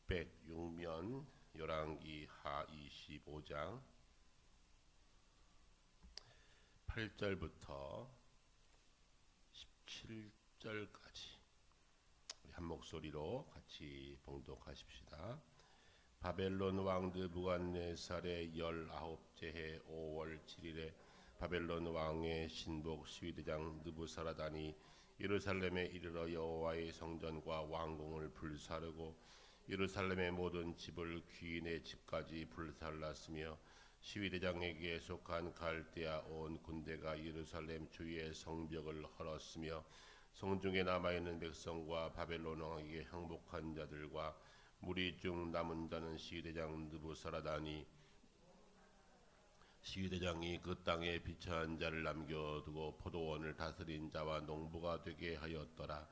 606면 열왕기 하 25장 8절부터 17절까지 우리 한 목소리로 같이 봉독하십시다. 바벨론 왕 느부갓네살의 19째 해 5월 7일에 바벨론 왕의 신복 시위대장 느부사라단이 예루살렘에 이르러 여호와의 성전과 왕궁을 불사르고 예루살렘의 모든 집을 귀인의 집까지 불살랐으며 시위대장에게 속한 갈대아 온 군대가 예루살렘 주위의 성벽을 헐었으며 성중에 남아있는 백성과 바벨론 왕에게 항복한 자들과 무리 중 남은 자는 시위대장이 그 땅에 비천한 자를 남겨두고 포도원을 다스린 자와 농부가 되게 하였더라.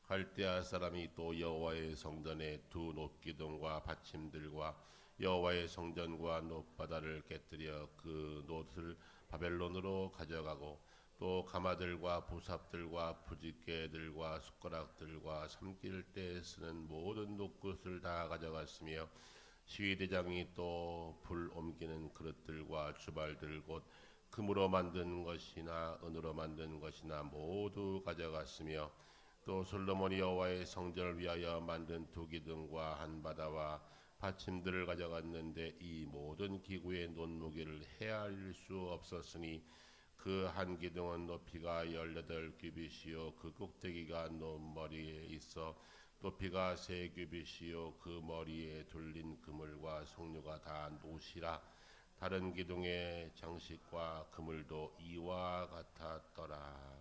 갈대아 사람이 또 여호와의 성전의 두 놋기둥과 받침들과 여호와의 성전과 놋바다를 깨뜨려 그 놋을 바벨론으로 가져가고 또 가마들과 부삽들과 부집개들과 숟가락들과 삼킬 때 쓰는 모든 놋굿을 다 가져갔으며 시위대장이 또 불 옮기는 그릇들과 주발들 곧 금으로 만든 것이나 은으로 만든 것이나 모두 가져갔으며 또 솔로몬이 여호와의 성전을 위하여 만든 두 기둥과 한 바다와 받침들을 가져갔는데 이 모든 기구의 논무게를 헤아릴 수 없었으니 그 한 기둥은 높이가 18규빗이요 그 꼭대기가 논머리에 있어 높이가 3규빗이요 그 머리에 둘린 그물과 석류가 다 놋이라. 다른 기둥의 장식과 그물도 이와 같았더라.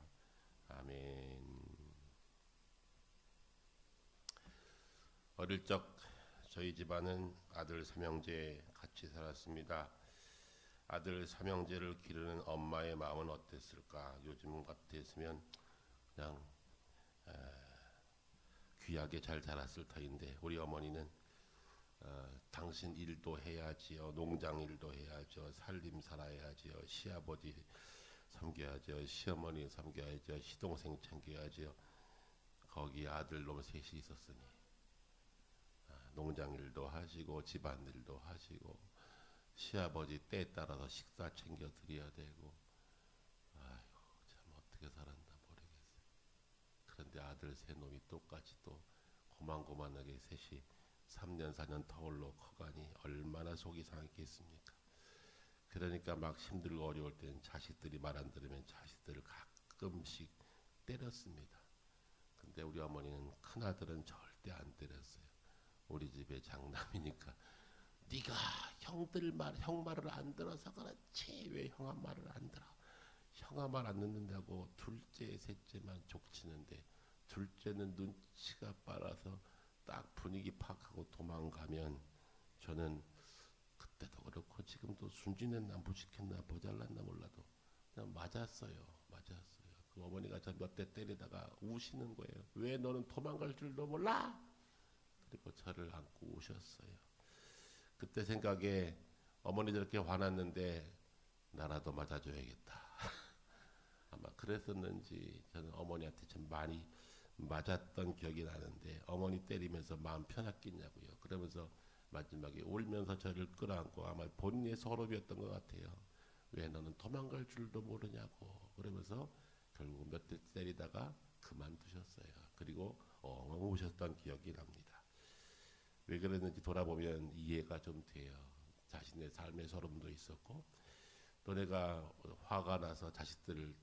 아멘. 어릴 적 저희 집안은 아들 삼형제 같이 살았습니다. 아들 삼형제를 기르는 엄마의 마음은 어땠을까? 요즘 같았으면 그냥 귀하게 잘 자랐을 터인데 우리 어머니는 당신 일도 해야지요, 농장 일도 해야죠, 살림 살아야지요, 시아버지 섬겨야죠, 시어머니 섬겨야죠, 시동생 챙겨야죠. 거기 아들 놈 셋이 있었으니 농장 일도 하시고 집안 일도 하시고 시아버지 때에 따라서 식사 챙겨 드려야 되고 아이고 참 어떻게 살았나 모르겠어요. 그런데 아들 세 놈이 똑같이 또 고만고만하게 셋이 3년 4년 터울로 커가니 얼마나 속이 상했겠습니까. 그러니까 막 힘들고 어려울 때는 자식들이 말 안 들으면 자식들을 가끔씩 때렸습니다. 근데 우리 어머니는 큰아들은 절대 안 때렸어요. 우리 집에 장남이니까 네가 형 말을 안 들어서 그렇지 왜 형아 말을 안 들어. 형아 말 안 듣는다고 둘째 셋째만 족치는데 둘째는 눈치가 빨라서 딱 분위기 파악하고 도망가면 저는 그때도 그렇고 지금도 순진했나 무식했나 모자랐나 몰라도 그냥 맞았어요. 그 어머니가 저 몇 대 때리다가 우시는 거예요. 왜 너는 도망갈 줄도 몰라? 그리고 저를 안고 우셨어요. 그때 생각에 어머니 저렇게 화났는데 나라도 맞아줘야겠다. 아마 그랬었는지 저는 어머니한테 참 많이 맞았던 기억이 나는데 어머니 때리면서 마음 편했겠냐고요. 그러면서 마지막에 울면서 저를 끌어안고 아마 본인의 서럽이었던 것 같아요. 왜 너는 도망갈 줄도 모르냐고 그러면서 결국 몇 대 때리다가 그만두셨어요. 그리고 엉엉 우셨던 기억이 납니다. 왜 그랬는지 돌아보면 이해가 좀 돼요. 자신의 삶의 서름도 있었고 또 내가 화가 나서 자식들을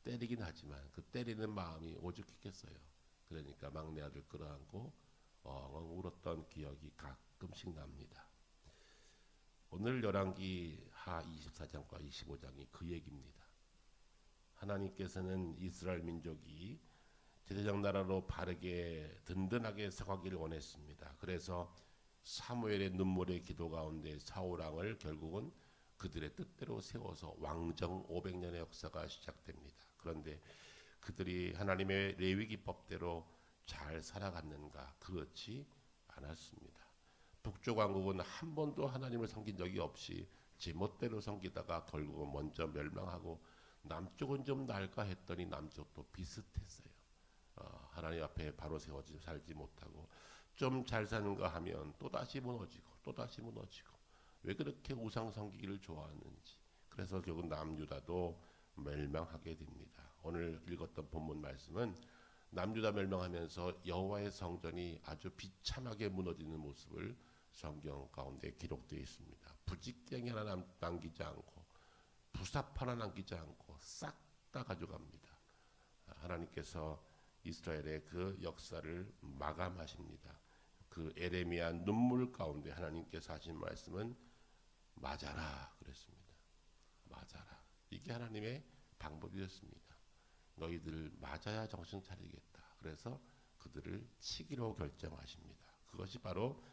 때리긴 하지만 그 때리는 마음이 오죽했겠어요. 그러니까 막내 아들 끌어안고 엉엉 울었던 기억이 가끔씩 납니다. 오늘 열왕기 하 24장과 25장이 그 얘기입니다. 하나님께서는 이스라엘 민족이 제사장 나라로 바르게 든든하게 서가기를 원했습니다. 그래서 사무엘의 눈물의 기도 가운데 사울왕을 결국은 그들의 뜻대로 세워서 왕정 500년의 역사가 시작됩니다. 그런데 그들이 하나님의 레위기법대로 잘 살아갔는가? 그렇지 않았습니다. 북쪽 왕국은 한 번도 하나님을 섬긴 적이 없이 제멋대로 섬기다가 결국은 먼저 멸망하고 남쪽은 좀 나을까 했더니 남쪽도 비슷했어요. 하나님 앞에 바로 세워지 살지 못하고 좀 잘 사는가 하면 또다시 무너지고 또다시 무너지고 왜 그렇게 우상 섬기기를 좋아하는지. 그래서 결국 남유다도 멸망하게 됩니다. 오늘 읽었던 본문 말씀은 남유다 멸망하면서 여호와의 성전이 아주 비참하게 무너지는 모습을 성경 가운데 기록되어 있습니다. 부직갱이 하나 남기지 않고 부삽 하나 남기지 않고 싹 다 가져갑니다. 하나님께서 이스라엘의 그 역사를 마감하십니다. 그 에레미야 눈물 가운데 하나님께서 하신 말씀은 맞아라 그랬습니다. 맞아라. 이게 하나님의 방법이었습니다. 너희들 맞아야 정신 차리겠다. 그래서 그들을 치기로 결정하십니다. 그것이 바로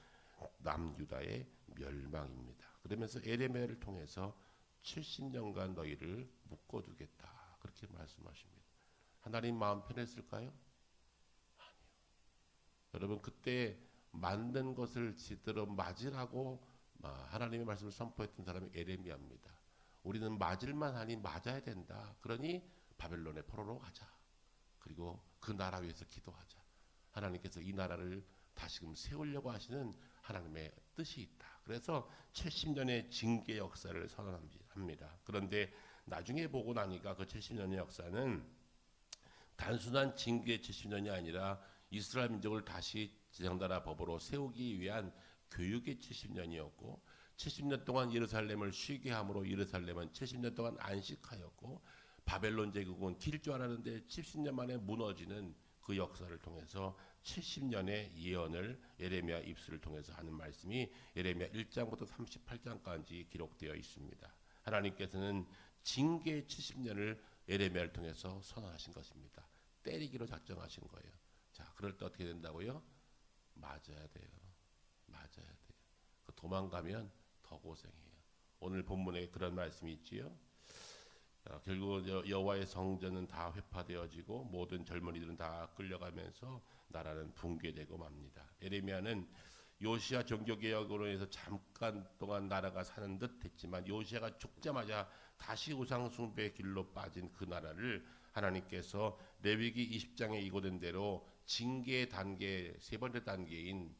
남유다의 멸망입니다. 그러면서 에레미야를 통해서 70년간 너희를 묶어두겠다. 그렇게 말씀하십니다. 하나님 마음 편했을까요? 아니요. 여러분 그때 만든 것을 제대로 맞으라고 하나님의 말씀을 선포했던 사람이 에레미야입니다. 우리는 맞을만 하니 맞아야 된다. 그러니 바벨론의 포로로 가자. 그리고 그 나라 위해서 기도하자. 하나님께서 이 나라를 다시금 세우려고 하시는 하나님의 뜻이 있다. 그래서 70년의 징계 역사를 선언합니다. 그런데 나중에 보고 나니까 그 70년의 역사는 단순한 징계의 70년이 아니라 이스라엘 민족을 다시 제정나라 법으로 세우기 위한 교육의 70년이었고 70년 동안 예루살렘을 쉬게 함으로 예루살렘은 70년 동안 안식하였고 바벨론 제국은 뛸 줄 알았는데 70년 만에 무너지는 그 역사를 통해서 70년의 예언을 에레미야 입술을 통해서 하는 말씀이 에레미야 1장부터 38장까지 기록되어 있습니다. 하나님께서는 징계의 70년을 에레미야를 통해서 선언하신 것입니다. 때리기로 작정하신 거예요. 자, 그럴 때 어떻게 된다고요? 맞아야 돼요. 맞아야 돼요. 도망가면 더 고생해요. 오늘 본문에 그런 말씀이 있지요. 결국 여호와의 성전은 다 회파되어지고 모든 젊은이들은 다 끌려가면서 나라는 붕괴되고 맙니다. 에레미야는 요시야 종교개혁으로 해서 잠깐 동안 나라가 사는 듯 했지만 요시야가 죽자마자 다시 우상숭배의 길로 빠진 그 나라를 하나님께서 레위기 20장에 이고된 대로 징계의 단계 세 번째 단계인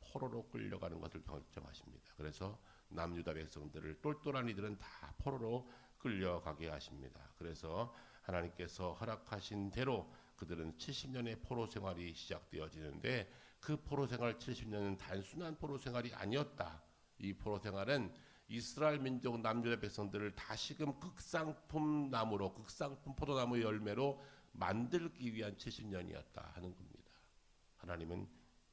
포로로 끌려가는 것을 결정하십니다. 그래서 남유다 백성들을 똘똘한 이들은 다 포로로 끌려가게 하십니다. 그래서 하나님께서 허락하신 대로 그들은 70년의 포로 생활이 시작되어지는데 그 포로 생활 70년은 단순한 포로 생활이 아니었다. 이 포로 생활은 이스라엘 민족 남유다 백성들을 다시금 극상품 나무로 극상품 포도나무 열매로 만들기 위한 70년이었다 하는 겁니다. 하나님은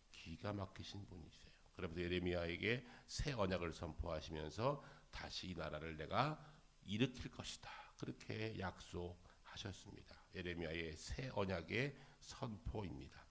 기가 막히신 분이세요. 그러면서 예레미야에게 새 언약을 선포하시면서 다시 이 나라를 내가 일으킬 것이다. 그렇게 약속하셨습니다. 예레미야의 새 언약의 선포입니다.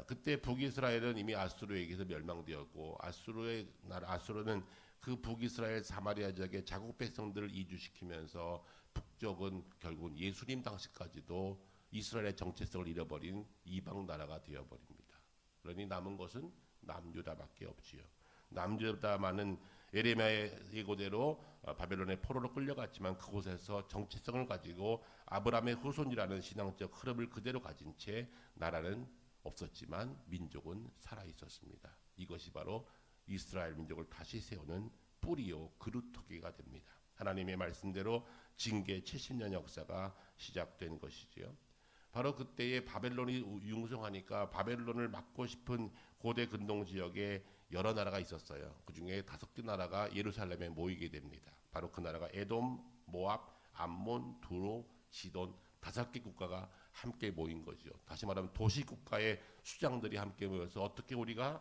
그때 북이스라엘은 이미 아수르에게서 멸망되었고 아수르는 그 북이스라엘 사마리아 지역의 자국 백성들을 이주시키면서 북쪽은 결국은 예수님 당시까지도 이스라엘의 정체성을 잃어버린 이방 나라가 되어버립니다. 그러니 남은 것은 남유다밖에 없지요. 남유다만은 에레미야의 예고대로 바벨론의 포로로 끌려갔지만 그곳에서 정체성을 가지고 아브라함의 후손이라는 신앙적 흐름을 그대로 가진 채 나라는 없었지만 민족은 살아 있었습니다. 이것이 바로 이스라엘 민족을 다시 세우는 뿌리요 그루터기가 됩니다. 하나님의 말씀대로 징계 70년 역사가 시작된 것이지요. 바로 그때에 바벨론이 융성하니까 바벨론을 막고 싶은 고대 근동 지역에 여러 나라가 있었어요. 그 중에 5개 나라가 예루살렘에 모이게 됩니다. 바로 그 나라가 에돔, 모압, 암몬, 두로, 시돈 5개 국가가 함께 모인 거죠. 다시 말하면 도시국가의 수장들이 함께 모여서 어떻게 우리가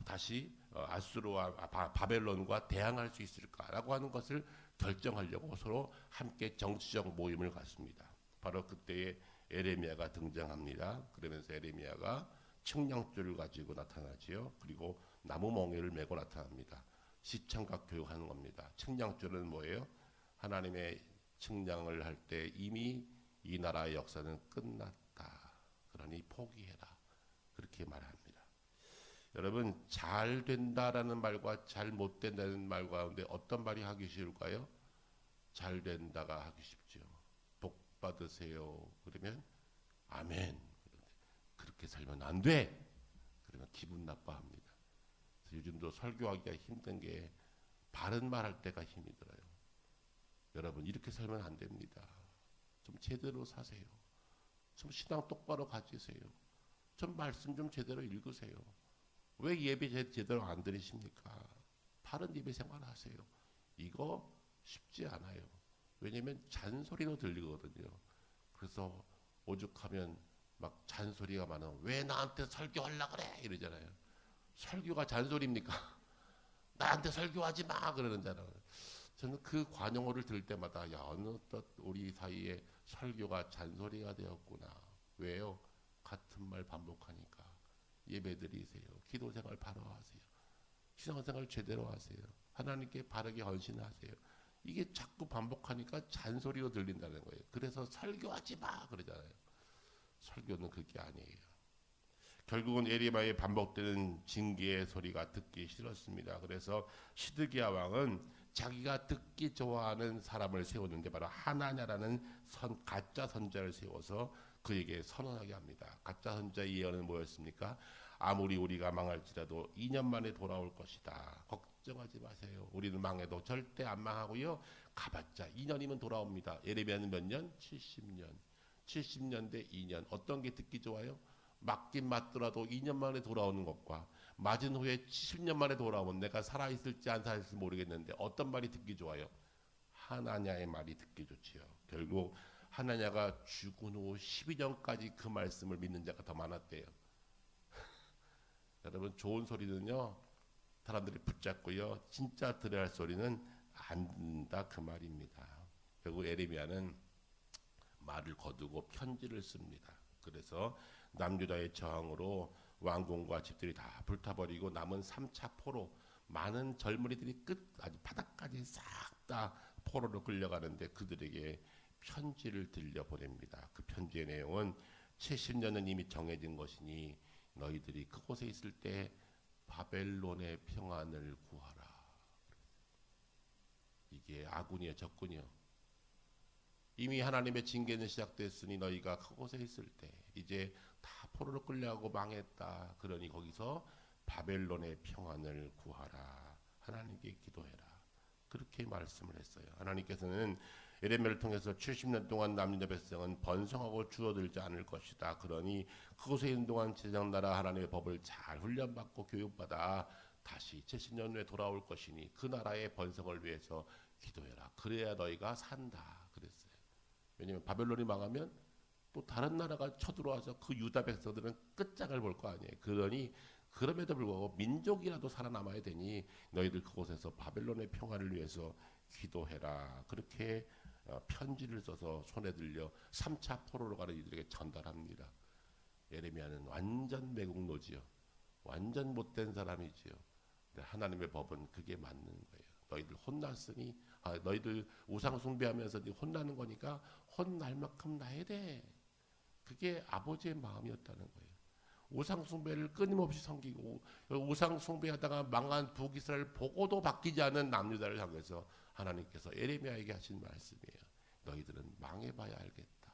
다시 아수르와 바벨론과 대항할 수 있을까라고 하는 것을 결정하려고 서로 함께 정치적 모임을 갖습니다. 바로 그때에 에레미야가 등장합니다. 그러면서 에레미야가 측량줄을 가지고 나타나지요. 그리고 나무 멍에를 메고 나타납니다. 시청각 교육하는 겁니다. 측량줄은 뭐예요? 하나님의 측량을 할 때 이미 이 나라의 역사는 끝났다. 그러니 포기해라. 그렇게 말합니다. 여러분 잘 된다라는 말과 잘 못 된다는 말 가운데 어떤 말이 하기 쉬울까요? 잘 된다가 하기 쉽죠. 복 받으세요. 그러면 아멘. 그렇게 살면 안 돼. 그러면 기분 나빠합니다. 요즘도 설교하기가 힘든 게 바른 말할 때가 힘이 들어요. 여러분 이렇게 살면 안 됩니다. 좀 제대로 사세요. 좀 신앙 똑바로 가지세요. 좀 말씀 좀 제대로 읽으세요. 왜 예배 제대로 안 드리십니까? 바른 예배 생활 하세요. 이거 쉽지 않아요. 왜냐면 잔소리로 들리거든요. 그래서 오죽하면 막 잔소리가 많아. 왜 나한테 설교하려고 그래? 이러잖아요. 설교가 잔소리입니까? 나한테 설교하지 마! 그러는잖아요. 저는 그 관용어를 들을 때마다 야, 어느덧 우리 사이에 설교가 잔소리가 되었구나. 왜요? 같은 말 반복하니까. 예배 드리세요. 기도 생활 바로 하세요. 신앙생활 제대로 하세요. 하나님께 바르게 헌신하세요. 이게 자꾸 반복하니까 잔소리로 들린다는 거예요. 그래서 설교하지 마! 그러잖아요. 설교는 그게 아니에요. 결국은 에리마의 반복되는 징계의 소리가 듣기 싫었습니다. 그래서 시드기야 왕은 자기가 듣기 좋아하는 사람을 세우는데 바로 하나냐라는 가짜 선자를 세워서 그에게 선언하게 합니다. 가짜 선자의 예언은 뭐였습니까? 아무리 우리가 망할지라도 2년 만에 돌아올 것이다. 걱정하지 마세요. 우리는 망해도 절대 안 망하고요. 가봤자 2년이면 돌아옵니다. 예레미야는 몇 년? 70년. 70년 대 2년. 어떤 게 듣기 좋아요? 맞긴 맞더라도 2년 만에 돌아오는 것과 맞은 후에 70년 만에 돌아오면 내가 살아있을지 안 살아있을지 모르겠는데 어떤 말이 듣기 좋아요? 하나냐의 말이 듣기 좋지요. 결국 하나냐가 죽은 후 12년까지 그 말씀을 믿는 자가 더 많았대요. 여러분 좋은 소리는요 사람들이 붙잡고요 진짜 들어야 할 소리는 안 듣는다 그 말입니다. 결국 에레미야는 말을 거두고 편지를 씁니다. 그래서 남유다의 저항으로 왕궁과 집들이 다 불타버리고 남은 3차 포로 많은 젊은이들이 아주 바닥까지 싹 다 포로로 끌려가는데 그들에게 편지를 들려보냅니다. 그 편지의 내용은 70년은 이미 정해진 것이니 너희들이 그곳에 있을 때 바벨론의 평안을 구하라. 이게 아군이요 적군이요. 이미 하나님의 징계는 시작됐으니 너희가 그곳에 있을 때 이제 다 포로로 끌려가고 망했다. 그러니 거기서 바벨론의 평안을 구하라. 하나님께 기도해라. 그렇게 말씀을 했어요. 하나님께서는 에레미야를 통해서 70년 동안 남유다 백성은 번성하고 줄어들지 않을 것이다. 그러니 그곳에 있는 동안 제장나라 하나님의 법을 잘 훈련받고 교육받아 다시 70년 후에 돌아올 것이니 그 나라의 번성을 위해서 기도해라. 그래야 너희가 산다. 그랬어요. 왜냐하면 바벨론이 망하면 또 다른 나라가 쳐들어와서 그 유다 백성들은 끝장을 볼 거 아니에요. 그러니 그럼에도 불구하고 민족이라도 살아남아야 되니 너희들 그곳에서 바벨론의 평화를 위해서 기도해라. 그렇게 편지를 써서 손에 들려 3차 포로로 가는 이들에게 전달합니다. 예레미야는 완전 매국노지요. 완전 못된 사람이지요. 하나님의 법은 그게 맞는 거예요. 너희들 혼났으니 너희들 우상 숭배하면서 혼나는 거니까 혼날 만큼 나야 돼. 그게 아버지의 마음이었다는 거예요. 우상 숭배를 끊임없이 섬기고 우상 숭배하다가 망한 북이스라엘 보고도 바뀌지 않은 남유다를 향해서 하나님께서 에레미야에게 하신 말씀이에요. 너희들은 망해봐야 알겠다.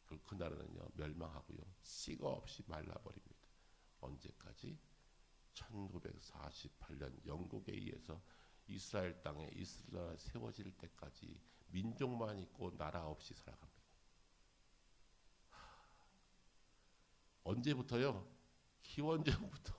그 나라는요 멸망하고요 씨가 없이 말라버립니다. 언제까지? 1948년 영국에 의해서 이스라엘 땅에 이스라엘 세워질 때까지 민족만 있고 나라 없이 살아갑니다. 언제부터요? 기원전부터.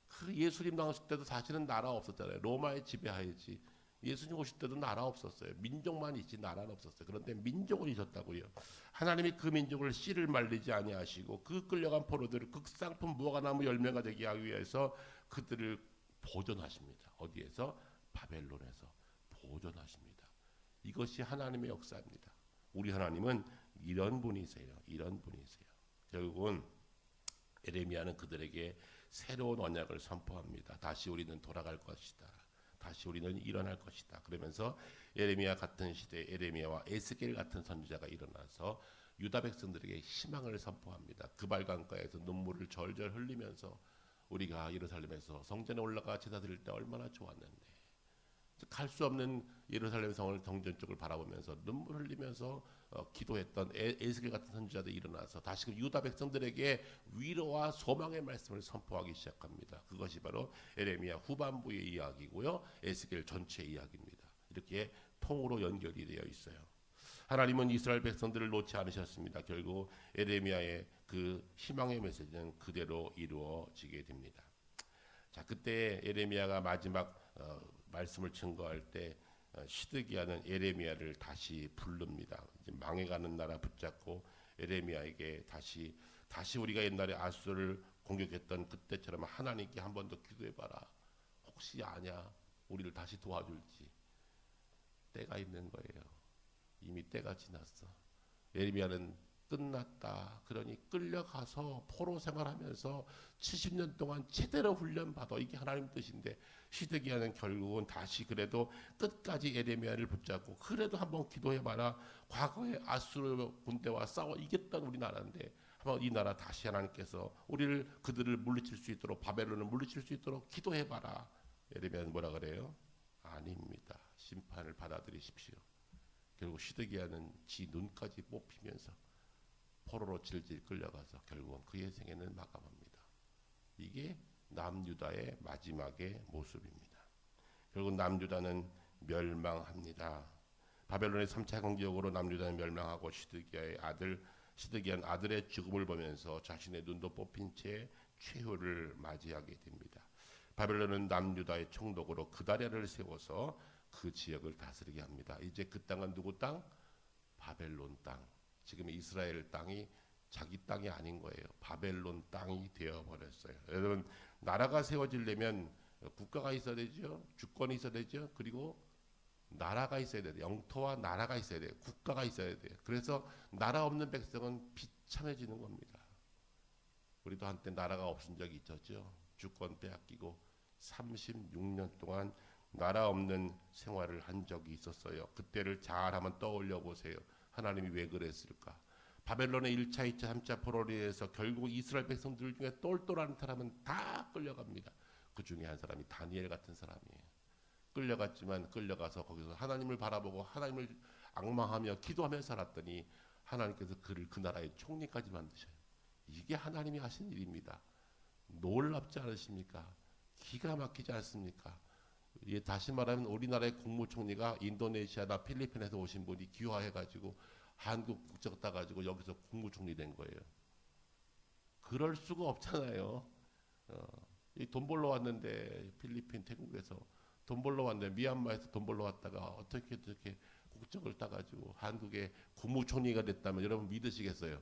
그 예수님 나오실 때도 사실은 나라 없었잖아요. 로마의 지배하에지. 예수님 오실 때도 나라 없었어요. 민족만 있지 나라는 없었어요. 그런데 민족은 있었다고요. 하나님이 그 민족을 씨를 말리지 아니하시고 그 끌려간 포로들을 극상품 무화과나무 열매가 되게 하기 위해서 그들을 보존하십니다. 어디에서? 바벨론에서 보존하십니다. 이것이 하나님의 역사입니다. 우리 하나님은 이런 분이세요. 이런 분이세요. 결국은 에레미야는 그들에게 새로운 언약을 선포합니다. 다시 우리는 돌아갈 것이다. 다시 우리는 일어날 것이다. 그러면서 에레미야 같은 시대에 에레미야와 에스겔 같은 선지자가 일어나서 유다 백성들에게 희망을 선포합니다. 그발강가에서 눈물을 절절 흘리면서 우리가 예루살렘에서 성전에 올라가 제사 드릴 때 얼마나 좋았는데 갈 수 없는 예루살렘 성을 정전 쪽을 바라보면서 눈물 흘리면서 기도했던 에스겔 같은 선지자들이 일어나서 다시금 유다 백성들에게 위로와 소망의 말씀을 선포하기 시작합니다. 그것이 바로 에레미야 후반부의 이야기고요, 에스겔 전체 이야기입니다. 이렇게 통으로 연결이 되어 있어요. 하나님은 이스라엘 백성들을 놓지 않으셨습니다. 결국 에레미야의 그 희망의 메시지는 그대로 이루어지게 됩니다. 자, 그때 에레미야가 마지막 말씀을 증거할 때 시드기야는 에레미야를 다시 부릅니다. 이제 망해가는 나라 붙잡고 에레미야에게 다시 우리가 옛날에 아수를 공격했던 그때처럼 하나님께 한 번 더 기도해봐라. 혹시 아냐? 우리를 다시 도와줄지. 때가 있는 거예요. 이미 때가 지났어. 에레미야는 끝났다. 그러니 끌려가서 포로 생활하면서 70년 동안 제대로 훈련받아. 이게 하나님 뜻인데 시드기야는 결국은 다시 그래도 끝까지 에레미야를 붙잡고 그래도 한번 기도해봐라. 과거에 아수르 군대와 싸워 이겼던 우리나라인데 한번 이 나라 다시 하나님께서 그들을 물리칠 수 있도록, 바벨론을 물리칠 수 있도록 기도해봐라. 에레미야는 뭐라 그래요? 아닙니다. 심판을 받아들이십시오. 결국 시드기야는 지 눈까지 뽑히면서 포로로 질질 끌려가서 결국은 그의 생애는 마감합니다. 이게 남유다의 마지막의 모습입니다. 결국 남유다는 멸망합니다. 바벨론의 3차 공격으로 남유다는 멸망하고 시드기야는 아들의 죽음을 보면서 자신의 눈도 뽑힌 채 최후를 맞이하게 됩니다. 바벨론은 남유다의 총독으로 그다랴를 세워서 그 지역을 다스리게 합니다. 이제 그 땅은 누구 땅? 바벨론 땅. 지금 이스라엘 땅이 자기 땅이 아닌 거예요. 바벨론 땅이 되어버렸어요. 여러분, 나라가 세워지려면 국가가 있어야 되죠. 주권이 있어야 되죠. 그리고 나라가 있어야 돼요. 영토와 나라가 있어야 돼요. 국가가 있어야 돼요. 그래서 나라 없는 백성은 비참해지는 겁니다. 우리도 한때 나라가 없은 적이 있었죠. 주권 빼앗기고 36년 동안 나라 없는 생활을 한 적이 있었어요. 그때를 잘 한번 떠올려 보세요. 하나님이 왜 그랬을까? 바벨론의 1차, 2차, 3차 포로로 인해서 결국 이스라엘 백성들 중에 똘똘한 사람은 다 끌려갑니다. 그 중에 한 사람이 다니엘 같은 사람이에요. 끌려갔지만 끌려가서 거기서 하나님을 바라보고 하나님을 앙망하며 기도하며 살았더니 하나님께서 그를 그 나라의 총리까지 만드셔요. 이게 하나님이 하신 일입니다. 놀랍지 않으십니까? 기가 막히지 않습니까? 예, 다시 말하면 우리나라의 국무총리가 인도네시아나 필리핀에서 오신 분이 귀화해가지고 한국 국적 따가지고 여기서 국무총리 된 거예요. 그럴 수가 없잖아요. 돈 벌러 왔는데 필리핀, 태국에서 돈 벌러 왔는데 미얀마에서 돈 벌러 왔다가 어떻게 국적을 따가지고 한국의 국무총리가 됐다면 여러분 믿으시겠어요?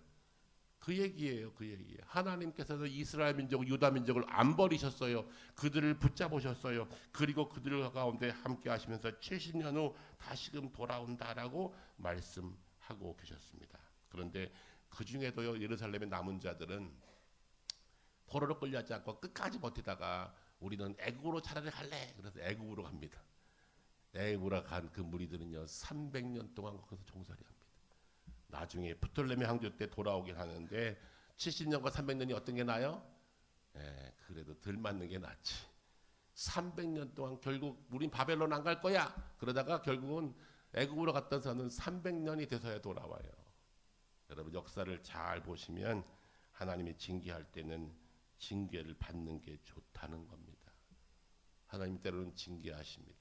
그 얘기예요. 그 얘기예요. 하나님께서는 이스라엘 민족, 유다 민족을 안 버리셨어요. 그들을 붙잡으셨어요. 그리고 그들 가운데 함께 하시면서 70년 후 다시금 돌아온다라고 말씀하고 계셨습니다. 그런데 그 중에도요, 예루살렘에 남은 자들은 포로로 끌려하지 않고 끝까지 버티다가 우리는 애굽으로 차라리 갈래. 그래서 애굽으로 갑니다. 애굽으로 간 그 무리들은요, 300년 동안 거기서 종살이 합니다. 나중에 프톨레미 황제 때 돌아오긴 하는데 70년과 300년이 어떤 게 나요? 그래도 덜 맞는 게 낫지. 300년 동안 결국 우린 바벨론 안 갈 거야. 그러다가 결국은 애굽으로 갔던 사람은 300년이 돼서야 돌아와요. 여러분, 역사를 잘 보시면 하나님이 징계할 때는 징계를 받는 게 좋다는 겁니다. 하나님 때로는 징계하십니다.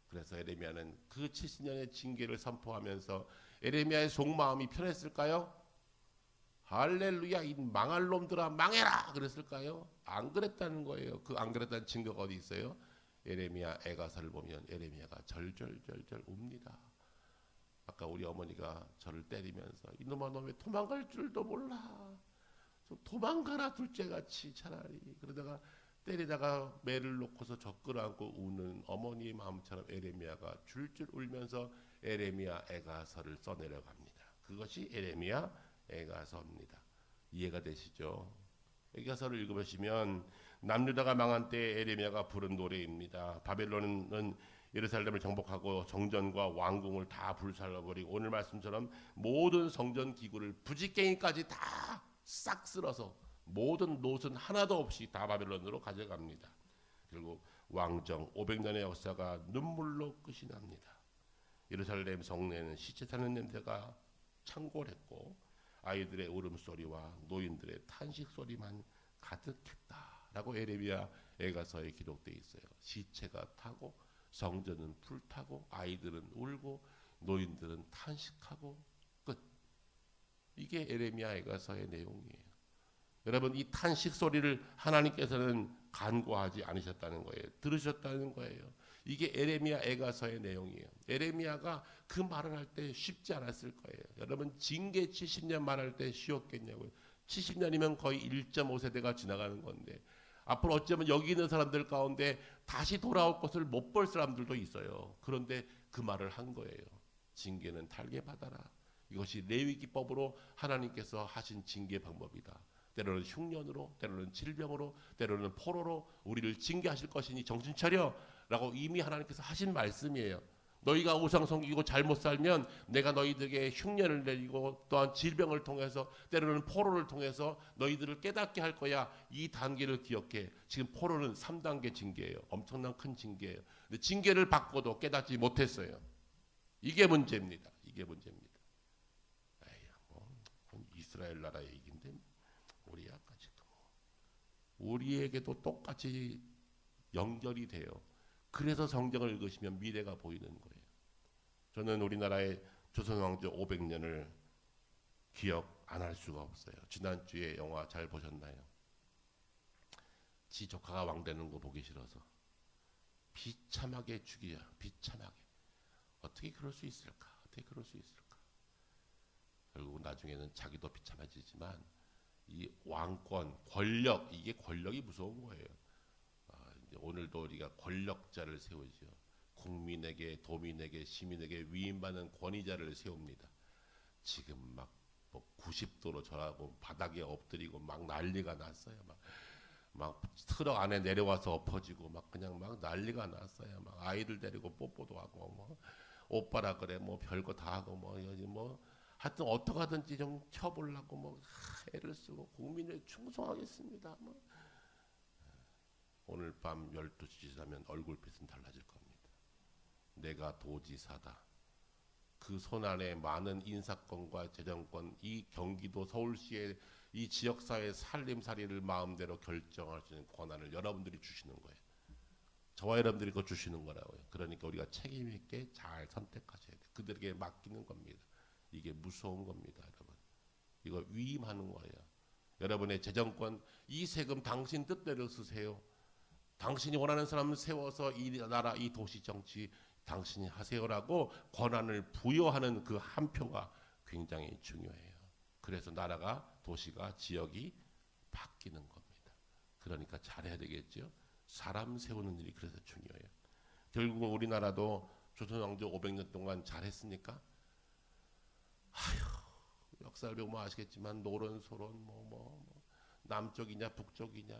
그래서 에레미야는 그 70년의 징계를 선포하면서 에레미야의 속마음이 편했을까요? 할렐루야, 이 망할 놈들아 망해라 그랬을까요? 안 그랬다는 거예요. 그 안 그랬다는 증거가 어디 있어요? 에레미야 애가서를 보면 에레미야가 절절절절 웁니다. 아까 우리 어머니가 저를 때리면서 이놈아 너 왜 도망갈 줄도 몰라. 좀 도망가라 둘째같이 차라리. 그러다가 때리다가 매를 놓고서 젖끌어안고 우는 어머니의 마음처럼 에레미야가 줄줄 울면서 에레미야 애가서를 써내려갑니다. 그것이 에레미야 애가서입니다. 이해가 되시죠? 애가서를 읽어보시면 남유다가 망한 때 에레미야가 부른 노래입니다. 바벨론은 예루살렘을 정복하고 정전과 왕궁을 다 불살라버리고 오늘 말씀처럼 모든 성전 기구를 부지깽이까지 다 싹 쓸어서 모든 노선 하나도 없이 다 바벨론으로 가져갑니다. 결국 왕정 500년의 역사가 눈물로 끝이 납니다. 예루살렘 성내는 시체 타는 냄새가 창궐했고 아이들의 울음소리와 노인들의 탄식소리만 가득했다라고 에레미야 애가서에 기록되어 있어요. 시체가 타고 성전은 불타고 아이들은 울고 노인들은 탄식하고 끝. 이게 에레미야 애가서의 내용이에요. 여러분, 이 탄식 소리를 하나님께서는 간과하지 않으셨다는 거예요. 들으셨다는 거예요. 이게 에레미야 애가서의 내용이에요. 에레미야가 그 말을 할 때 쉽지 않았을 거예요. 여러분, 징계 70년 말할 때 쉬웠겠냐고요. 70년이면 거의 1.5세대가 지나가는 건데 앞으로 어쩌면 여기 있는 사람들 가운데 다시 돌아올 것을 못 볼 사람들도 있어요. 그런데 그 말을 한 거예요. 징계는 달게 받아라. 이것이 레위기법으로 하나님께서 하신 징계 방법이다. 때로는 흉년으로, 때로는 질병으로, 때로는 포로로 우리를 징계하실 것이니 정신 차려 라고 이미 하나님께서 하신 말씀이에요. 너희가 우상 섬기고 잘못 살면 내가 너희들에게 흉년을 내리고 또한 질병을 통해서 때로는 포로를 통해서 너희들을 깨닫게 할 거야. 이 단계를 기억해. 지금 포로는 3단계 징계예요. 엄청난 큰 징계예요. 근데 징계를 받고도 깨닫지 못했어요. 이게 문제입니다. 이게 문제입니다. 이스라엘 나라 얘기인데 우리에게도 똑같이 연결이 돼요. 그래서 성경을 읽으시면 미래가 보이는 거예요. 저는 우리나라의 조선왕조 500년을 기억 안 할 수가 없어요. 지난주에 영화 잘 보셨나요? 지 조카가 왕 되는 거 보기 싫어서 비참하게 죽이야. 비참하게. 어떻게 그럴 수 있을까? 어떻게 그럴 수 있을까? 결국 나중에는 자기도 비참해지지만 이 왕권, 권력, 이게 권력이 무서운 거예요. 이제 오늘도 우리가 권력자를 세우죠. 국민에게, 도민에게, 시민에게 위임받는 권위자를 세웁니다. 지금 뭐 90도로 절하고 바닥에 엎드리고 막 난리가 났어요. 막 트럭 안에 내려와서 엎어지고 그냥 난리가 났어요. 막 아이들 데리고 뽀뽀도 하고 뭐 오빠라 그래 뭐 별거 다 하고 하여튼 어떻게 하든지 좀 켜보려고 애를 쓰고 국민을 충성하겠습니다. 오늘 밤 12시 지나면 얼굴빛은 달라질 겁니다. 내가 도지사다. 그 손 안에 많은 인사권과 재정권, 이 경기도 서울시의 이 지역사회 살림살이를 마음대로 결정할 수 있는 권한을 여러분들이 주시는 거예요. 저와 여러분들이 그거 주시는 거라고요. 그러니까 우리가 책임 있게 잘 선택하셔야 돼요. 그들에게 맡기는 겁니다. 이게 무서운 겁니다, 여러분. 이거 위임하는 거예요. 여러분의 재정권, 이 세금 당신 뜻대로 쓰세요. 당신이 원하는 사람을 세워서 이 나라, 이 도시 정치 당신이 하세요라고 권한을 부여하는 그 한 표가 굉장히 중요해요. 그래서 나라가, 도시가, 지역이 바뀌는 겁니다. 그러니까 잘해야 되겠죠. 사람 세우는 일이 그래서 중요해요. 결국은 우리나라도 조선왕조 500년 동안 잘했습니까? 역사를 배우면 아시겠지만 노론소론 남쪽이냐 북쪽이냐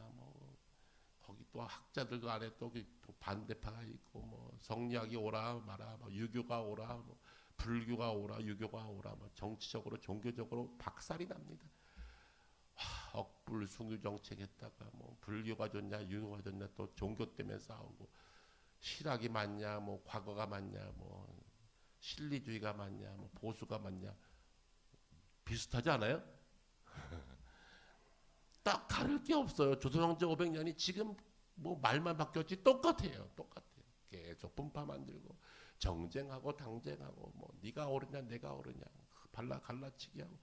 거기 또 학자들도 안에 또 반대파가 있고 성리학이 오라 마라 유교가 오라 불교가 오라 유교가 오라 정치적으로 종교적으로 박살이 납니다. 억불숭유 정책했다가 불교가 좋냐 유교가 좋냐 또 종교 때문에 싸우고 실학이 맞냐 과거가 맞냐 실리주의가 맞냐 보수가 맞냐 비슷하지 않아요? 딱 다를 게 없어요. 조선왕조 500년이 지금 말만 바뀌었지 똑같아요. 똑같아요. 계속 분파 만들고 정쟁하고 당쟁하고 네가 옳으냐 내가 옳으냐 갈라치기 하고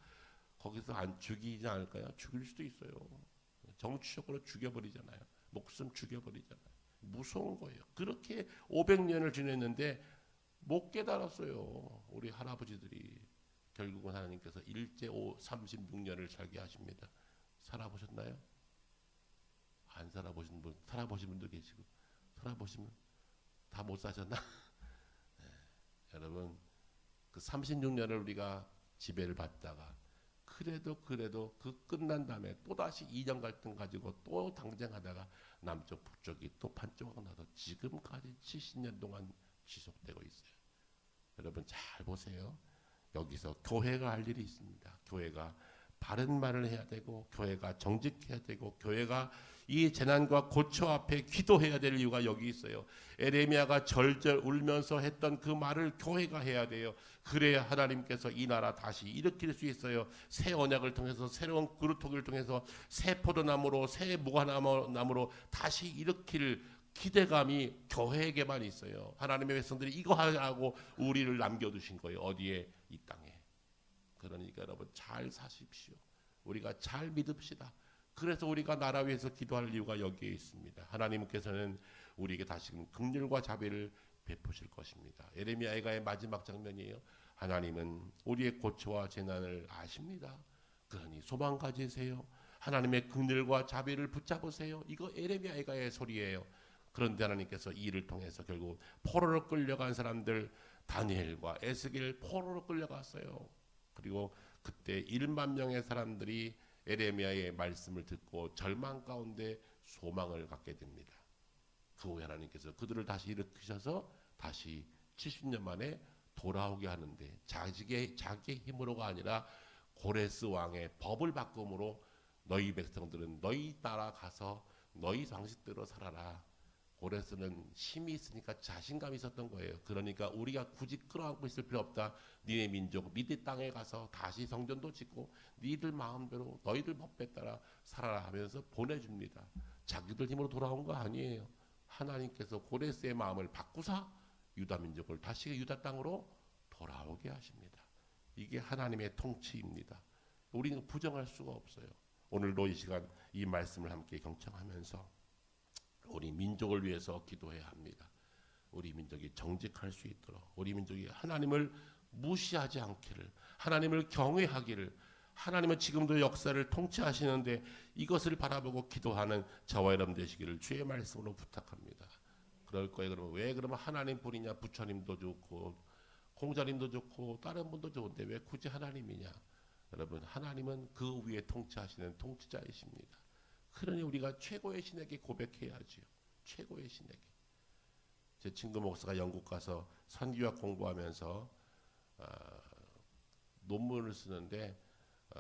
거기서 안 죽이지 않을까요? 죽일 수도 있어요. 정치적으로 죽여버리잖아요. 목숨 죽여버리잖아요. 무서운 거예요. 그렇게 500년을 지냈는데 못 깨달았어요. 우리 할아버지들이. 결국은 하나님께서 일제 36년을 살게 하십니다. 살아보셨나요? 안 살아보신 분, 살아보신 분도 계시고 살아보시면 다 못 사셨나? 네. 여러분 그 36년을 우리가 지배를 받다가 그래도 그 끝난 다음에 또다시 이념 갈등 가지고 또 당쟁하다가 남쪽 북쪽이 또 판조가 나서 지금까지 70년 동안 지속되고 있어요. 여러분 잘 보세요. 여기서 교회가 할 일이 있습니다. 교회가 바른 말을 해야 되고 교회가 정직해야 되고 교회가 이 재난과 고초 앞에 기도해야 될 이유가 여기 있어요. 에레미야가 절절 울면서 했던 그 말을 교회가 해야 돼요. 그래야 하나님께서 이 나라 다시 일으킬 수 있어요. 새 언약을 통해서, 새로운 그루터기를 통해서, 새 포도나무로, 새 무화나무로 다시 일으킬 기대감이 교회에게만 있어요. 하나님의 백성들이 이거 하라고 우리를 남겨두신 거예요. 어디에? 이 땅에. 그러니까 여러분 잘 사십시오. 우리가 잘 믿읍시다. 그래서 우리가 나라 위해서 기도할 이유가 여기에 있습니다. 하나님께서는 우리에게 다시금 긍휼과 자비를 베푸실 것입니다. 에레미야 애가의 마지막 장면이에요. 하나님은 우리의 고초와 재난을 아십니다. 그러니 소망 가지세요. 하나님의 긍휼과 자비를 붙잡으세요. 이거 에레미야 애가의 소리예요. 그런데 하나님께서 이 일을 통해서 결국 포로로 끌려간 사람들, 다니엘과 에스겔 포로로 끌려갔어요. 그리고 그때 1만 명의 사람들이 에레미야의 말씀을 듣고 절망 가운데 소망을 갖게 됩니다. 그 후에 하나님께서 그들을 다시 일으키셔서 다시 70년 만에 돌아오게 하는데 자기의 힘으로가 아니라 고레스 왕의 법을 바꿈으로 너희 백성들은 너희 나라 가서 너희 방식대로 살아라. 고레스는 힘이 있으니까 자신감이 있었던 거예요. 그러니까 우리가 굳이 끌어안고 있을 필요 없다. 니네 민족 미디 땅에 가서 다시 성전도 짓고 니들 마음대로 너희들 법에 따라 살아라 하면서 보내줍니다. 자기들 힘으로 돌아온 거 아니에요. 하나님께서 고레스의 마음을 바꾸사 유다 민족을 다시 유다 땅으로 돌아오게 하십니다. 이게 하나님의 통치입니다. 우리는 부정할 수가 없어요. 오늘도 이 시간 이 말씀을 함께 경청하면서 우리 민족을 위해서 기도해야 합니다. 우리 민족이 정직할 수 있도록, 우리 민족이 하나님을 무시하지 않기를, 하나님을 경외하기를, 하나님은 지금도 역사를 통치하시는데 이것을 바라보고 기도하는 저와 여러분 되시기를 주의 말씀으로 부탁합니다. 그럴 거예요. 그러면 왜 그러면 하나님뿐이냐? 부처님도 좋고 공자님도 좋고 다른 분도 좋은데 왜 굳이 하나님이냐? 여러분 하나님은 그 위에 통치하시는 통치자이십니다. 그러니 우리가 최고의 신에게 고백해야지요. 최고의 신에게. 제 친구 목사가 영국 가서 선교학 공부하면서 논문을 쓰는데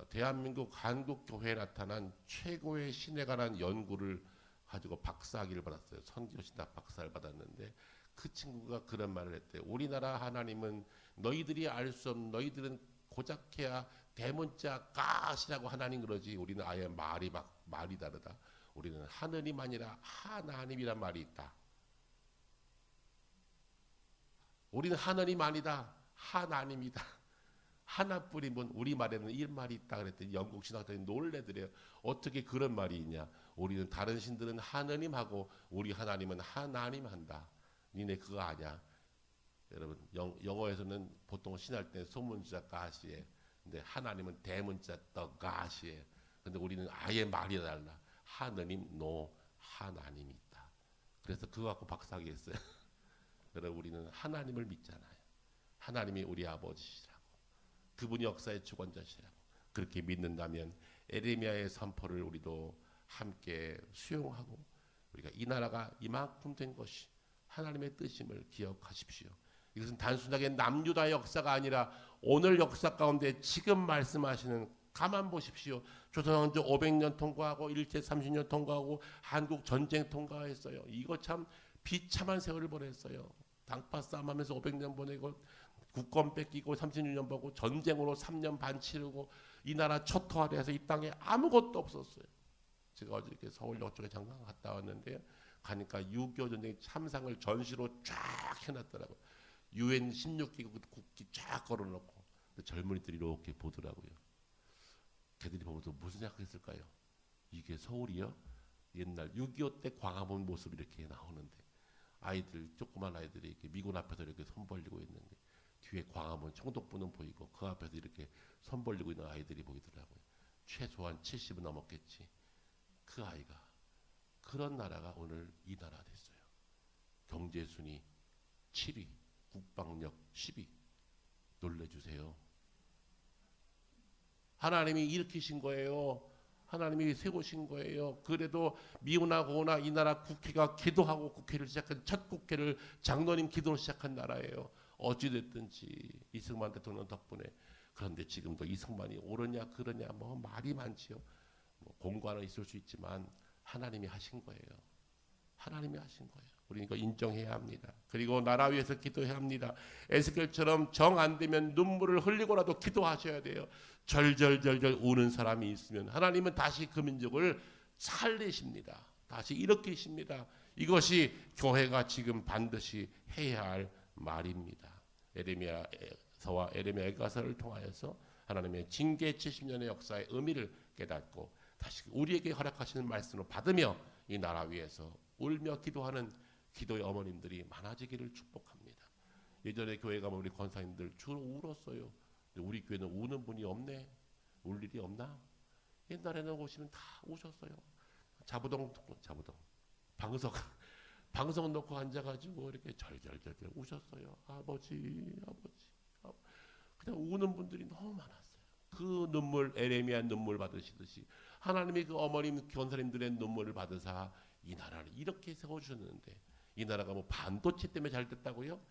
대한민국 한국교회에 나타난 최고의 신에 관한 연구를 가지고 박사학위를 받았어요. 선교신학 박사를 받았는데 그 친구가 그런 말을 했대요. 우리나라 하나님은 너희들이 알 수 없는, 너희들은 고작해야 대문자 가시라고 하나님 그러지 우리는 아예 말이 다르다. 우리는 하느님 아니라 하나님이란 말이 있다. 우리는 하느님 아니다. 하나님이다. 하나뿐이면 우리말에는 일말이 있다 그랬더니 영국 신학자들이 놀래더래요. 어떻게 그런 말이 있냐. 우리는 다른 신들은 하느님하고 우리 하나님은 하나님 한다. 니네 그거 아냐. 여러분 영어에서는 보통 신할 때 소문자 가시에, 근데 하나님은 대문자 더 가시에. 근데 우리는 아예 말이 달라. 하느님 노 하나님이 있다. 그래서 그거 갖고 박사학위 했어요. 여러분 우리는 하나님을 믿잖아요. 하나님이 우리 아버지시라고, 그분이 역사의 주권자시라고. 그렇게 믿는다면 에레미야의 선포를 우리도 함께 수용하고 우리가 이 나라가 이만큼 된 것이 하나님의 뜻임을 기억하십시오. 이것은 단순하게 남유다의 역사가 아니라 오늘 역사 가운데 지금 말씀하시는, 가만 보십시오. 조선왕조 500년 통과하고 일제 30년 통과하고 한국 전쟁 통과했어요. 이거 참 비참한 세월을 보냈어요. 당파 싸움하면서 500년 보내고 국권 뺏기고 36년 보고 전쟁으로 3년 반 치르고 이 나라 초토화돼서 이 땅에 아무것도 없었어요. 제가 어저께 서울역 쪽에 잠깐 갔다 왔는데 가니까 6.25 전쟁 참상을 전시로 쫙 해놨더라고요. UN 16기국 국기 쫙 걸어놓고 젊은이들이 이렇게 보더라고요. 걔들이 보면서 무슨 생각했을까요? 이게 서울이요? 옛날 6.25 때 광화문 모습 이렇게 나오는데 아이들, 조그만 아이들이 이렇게 미군 앞에서 이렇게 손 벌리고 있는데 뒤에 광화문 총독부는 보이고 그 앞에서 이렇게 손 벌리고 있는 아이들이 보이더라고요. 최소한 70은 넘었겠지. 그 아이가, 그런 나라가 오늘 이 나라 됐어요. 경제순위 7위, 국방력 10위. 놀래주세요. 하나님이 일으키신 거예요. 하나님이 세우신 거예요. 그래도 미우나 고우나 이 나라 국회가 기도하고 국회를 시작한, 첫 국회를 장로님 기도로 시작한 나라예요. 어찌됐든지 이승만 대통령 덕분에. 그런데 지금도 이승만이 옳으냐 그러냐 뭐 말이 많지요. 뭐 공과는 있을 수 있지만 하나님이 하신 거예요. 하나님이 하신 거예요. 우리는 이거 인정해야 합니다. 그리고 나라 위해서 기도해야 합니다. 에스겔처럼 정 안 되면 눈물을 흘리고라도 기도하셔야 돼요. 절절절절 우는 사람이 있으면 하나님은 다시 그 민족을 살리십니다. 다시 일으키십니다. 이것이 교회가 지금 반드시 해야 할 말입니다. 에레미야서와 에레미야 가서를 통하여서 하나님의 징계 70년의 역사의 의미를 깨닫고 다시 우리에게 허락하시는 말씀을 받으며 이 나라 위에서 울며 기도하는 기도의 어머님들이 많아지기를 축복합니다. 예전에 교회 가면 우리 권사님들 주로 울었어요. 근데 우리 교회는 우는 분이 없네. 울 일이 없나? 옛날에는 오시면 다 우셨어요. 자부동 방석 놓고 앉아가지고 이렇게 절절절절 우셨어요. 아버지. 그냥 우는 분들이 너무 많았어요. 그 눈물, 에레미야 눈물 받으시듯이 하나님이 그 어머님 권사님들의 눈물을 받으사 이 나라를 이렇게 세워주셨는데, 이 나라가 뭐 반도체 때문에 잘 됐다고요?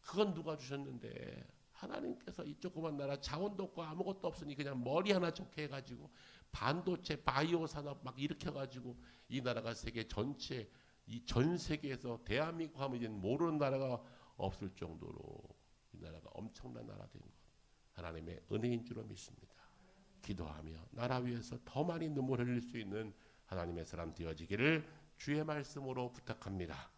그건 누가 주셨는데? 하나님께서 이 조그만 나라 자원도 없고 아무것도 없으니 그냥 머리 하나 좋게 해가지고 반도체 바이오 산업 막 일으켜가지고 이 나라가 세계 전체, 이 전 세계에서 대한민국 하면 이제 모르는 나라가 없을 정도로 이 나라가 엄청난 나라 된 것, 하나님의 은혜인 줄로 믿습니다. 기도하며 나라 위해서 더 많이 눈물 흘릴 수 있는 하나님의 사람 되어지기를 주의 말씀으로 부탁합니다.